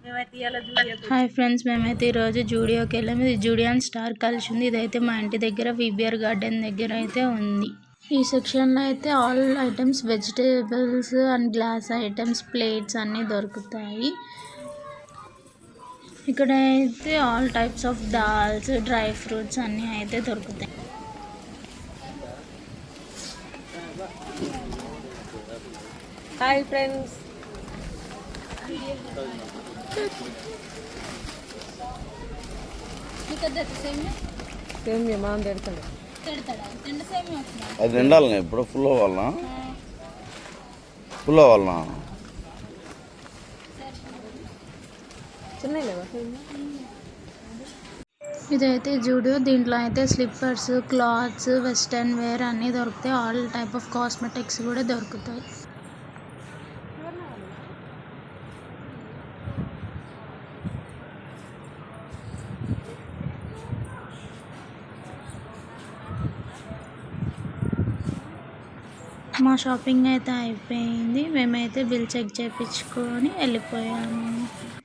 Hi friends, మేమైతే ఈరోజు జూడియోకి వెళ్ళాము. ఇది జూడియో అండ్ స్టార్ కలిసి ఉంది. ఇదైతే మా ఇంటి దగ్గర విబిఆర్ గార్డెన్ దగ్గర అయితే ఉంది. ఈ సెక్షన్లో అయితే all items vegetables and glass items plates అన్నీ దొరుకుతాయి. ఇక్కడ అయితే all types of dals dry fruits అన్నీ అయితే దొరుకుతాయి. హాయ్ ఫ్రెండ్స్, అది నిండాలి. ఇప్పుడు ఫుల్ అవ్వాలనా? ఫుల్ అవ్వాలనా? ఇదైతే జూడియో. దీంట్లో అయితే స్లిప్పర్స్, క్లాత్స్, వెస్టర్న్ వేర్ అన్నీ దొరుకుతాయి. ఆల్ టైప్ ఆఫ్ కాస్మెటిక్స్ కూడా దొరుకుతాయి. మా షాపింగ్ అయితే అయిపోయింది. మేమైతే బిల్ చెక్ చేయించుకొని వెళ్ళిపోయాము.